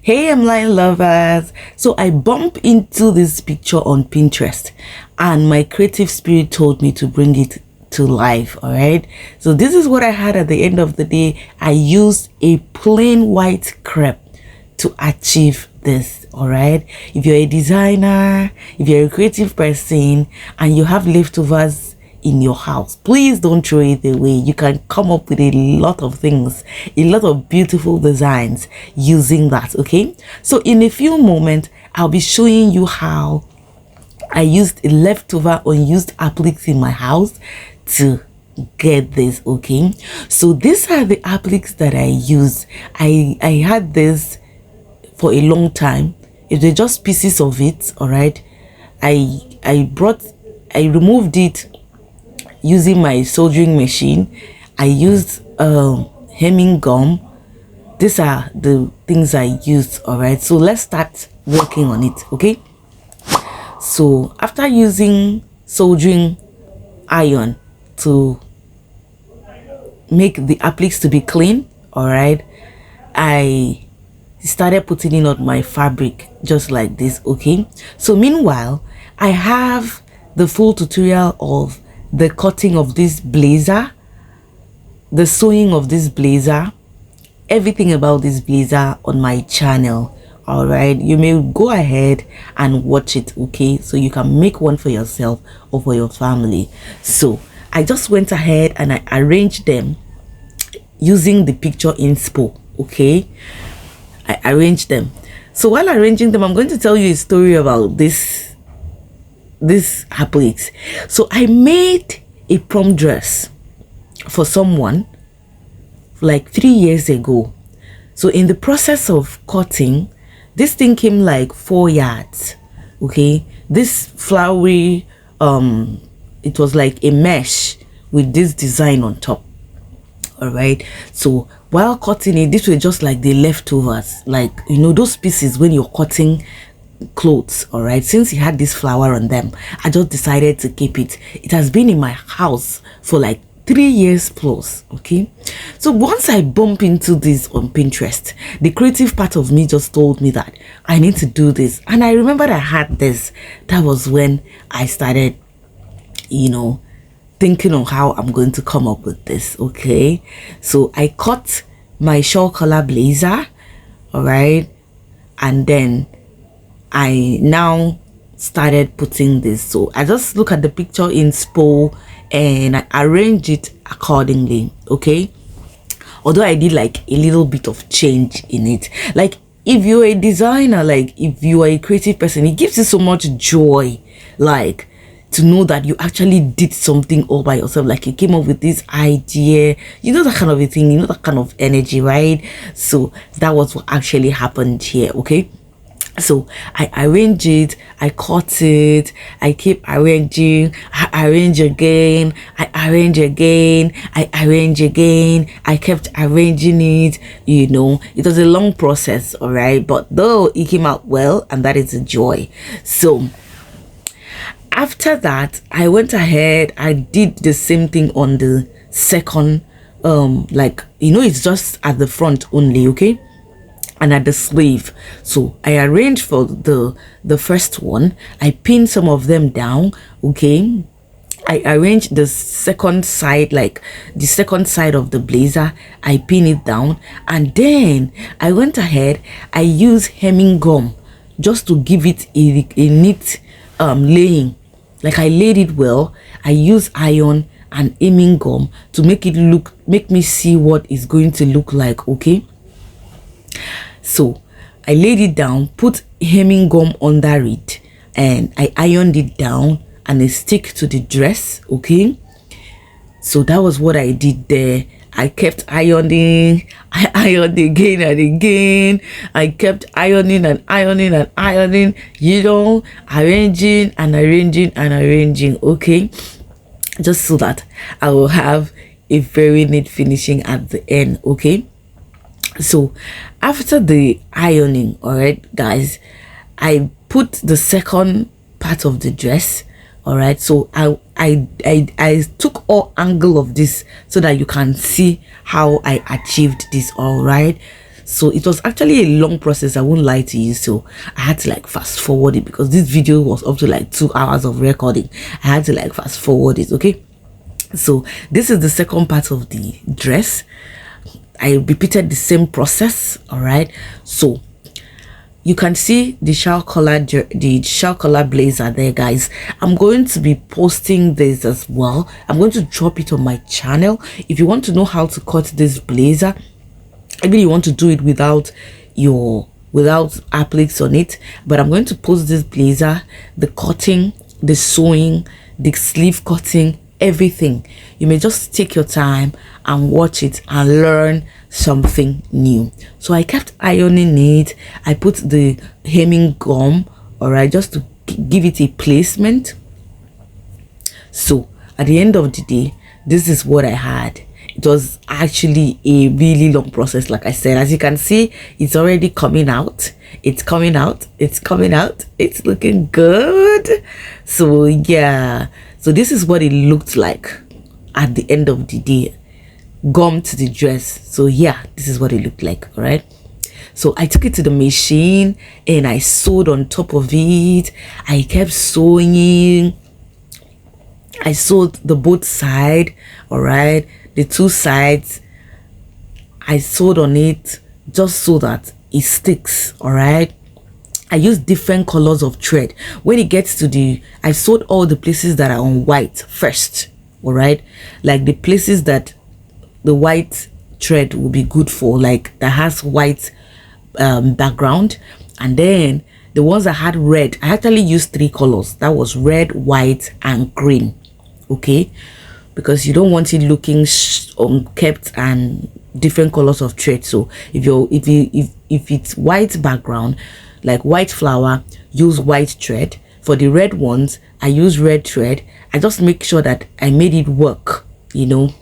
Hey line lovers, so I bumped into this picture on Pinterest and my creative spirit told me to bring it to life. All right, so this is what I had at the end of the day. I used a plain white crepe to achieve this. All right, if you're a designer, if you're a creative person and you have leftovers in your house, please don't throw it away. You can come up with a lot of things, a lot of beautiful designs using that. Okay, so in a few moments I'll be showing you how I used a leftover unused appliques in my house to get this. Okay, so these are the appliques that I use. I had this for a long time. If they're just pieces of it, all right, I removed it using my soldering machine. I used hemming gum. These are the things I used. All right, so let's start working on it. Okay, so after using soldering iron to make the appliques to be clean, all right, I started putting in on my fabric just like this. Okay, so meanwhile I have the full tutorial of the cutting of this blazer, the sewing of this blazer, everything about this blazer on my channel. All right, you may go ahead and watch it. Okay, so you can make one for yourself or for your family. So I just went ahead and I arranged them using the picture inspo. Okay, I arranged them. So while arranging them, I'm going to tell you a story about this appliques. So I made a prom dress for someone like 3 years ago. So in the process of cutting, this thing came like 4 yards. Okay, this flowery it was like a mesh with this design on top. All right, so while cutting it, this was just like the leftovers, like, you know, those pieces when you're cutting clothes. All right, since it had this flower on them, I just decided to keep it. It has been in my house for like 3 years plus. Okay, so once I bump into this on Pinterest, the creative part of me just told me that I need to do this, and I remembered I had this. That was when I started, you know, thinking of how I'm going to come up with this. Okay, so I cut my shawl collar blazer, all right, and then I now started putting this. So I just look at the picture inspo and I arrange it accordingly. Okay, although I did like a little bit of change in it. Like, if you're a designer, like if you are a creative person, it gives you so much joy, like, to know that you actually did something all by yourself. Like, you came up with this idea, you know, that kind of a thing, you know, that kind of energy, right? So that was what actually happened here. Okay, so I arrange it, I cut it, I keep arranging, I arrange again, I arrange again, I arrange again, I kept arranging it. You know, it was a long process, all right, but though it came out well, and that is a joy. So after that, I went ahead, I did the same thing on the second, like, you know, it's just at the front only. Okay, and at the sleeve. So I arranged for the first one, I pinned some of them down. Okay, I arranged the second side, like the second side of the blazer, I pin it down, and then I went ahead, I used hemming gum just to give it a neat laying. Like, I laid it well. I use iron and hemming gum to make me see what it's going to look like. Okay, so I laid it down, put hemming gum under it, and I ironed it down and it stick to the dress. Okay, so that was what I did there. I kept ironing, I ironed again and again, I kept ironing and ironing and ironing, you know, arranging and arranging and arranging. Okay, just so that I will have a very neat finishing at the end. Okay, so after the ironing, all right guys, I put the second part of the dress. All right, so I took all angle of this so that you can see how I achieved this. All right, So it was actually a long process, I won't lie to you. So I had to like fast forward it because this video was up to like 2 hours of recording. I had to like fast forward it. Okay, so this is the second part of the dress. I repeated the same process. All right, so you can see the shell color blazer there, guys. I'm going to be posting this as well. I'm going to drop it on my channel. If you want to know how to cut this blazer, maybe you want to do it without appliques on it, but I'm going to post this blazer, the cutting, the sewing, the sleeve cutting, everything. You may just take your time and watch it and learn something new. So I kept ironing it. I put the hemming gum, all right, just to give it a placement. So at the end of the day, this is what I had. It was actually a really long process. Like I said, as you can see, it's already coming out. It's coming out. It's coming out. It's looking good. So yeah, so this is what it looked like at the end of the day, gum to the dress. So yeah, this is what it looked like. All right, so I took it to the machine and I sewed on top of it. I kept sewing. I sewed the both side, all right, the two sides. I sewed on it just so that it sticks. All right, I use different colors of thread. When it gets to the, I sewed all the places that are on white first. All right, like the places that the white thread will be good for, like that has white background, and then the ones that had red, I actually used 3 colors. That was red, white, and green. Okay, because you don't want it looking kept and different colors of thread. So if it's white background, like white flower, use white thread. For the red ones, I use red thread. I just make sure that I made it work, you know,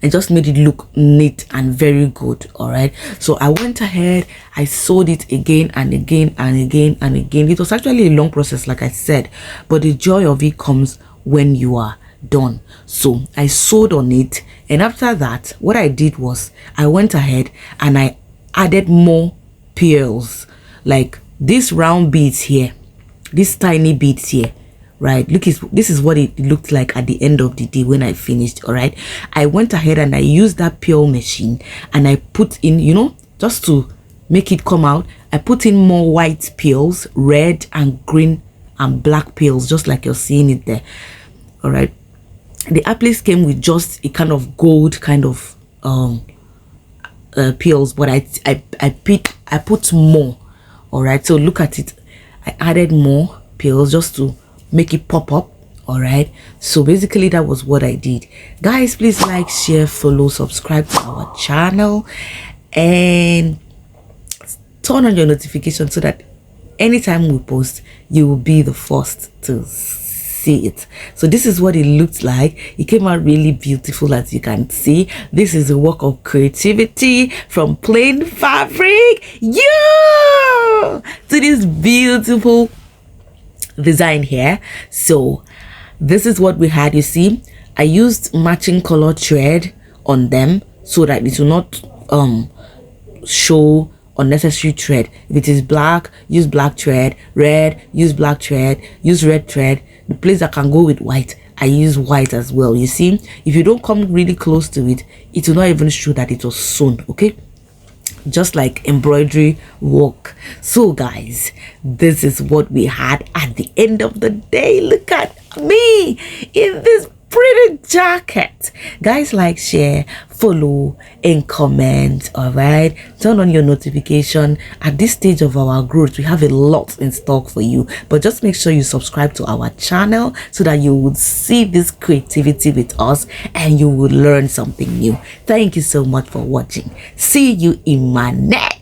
and just made it look neat and very good. All right, so I went ahead, I sewed it again and again and again and again. It was actually a long process, like I said, but the joy of it comes when you are done. So I sewed on it, and after that, what I did was I went ahead and I added more pearls, like these round beads here, these tiny beads here, right? Look, this is what it looked like at the end of the day when I finished. All right, I went ahead and I used that pearl machine and I put in, you know, just to make it come out, I put in more white pearls, red and green and black pearls, just like you're seeing it there. All right, the appliques came with just a kind of gold kind of pearls, but I put more. All right, so look at it, I added more pearls just to make it pop up. All right, so basically that was what I did. Guys, please like, share, follow, subscribe to our channel, and turn on your notifications so that anytime we post, you will be the first to see it. So this is what it looked like. It came out really beautiful, as you can see. This is a work of creativity, from plain fabric, yeah, to this beautiful design here. So this is what we had. You see, I used matching color thread on them so that it will not show unnecessary thread. If it is black, use black thread. Red, use black thread. Use red thread. The place that can go with white, I use white as well. You see, if you don't come really close to it, it will not even show that it was sewn. Okay, just like embroidery work. So guys, this is what we had at the end of the day. Look at me in this pretty jacket. Guys, like, share, follow, and comment. All right, turn on your notification. At this stage of our growth, we have a lot in stock for you, but just make sure you subscribe to our channel so that you would see this creativity with us and you will learn something new. Thank you so much for watching. See you in my next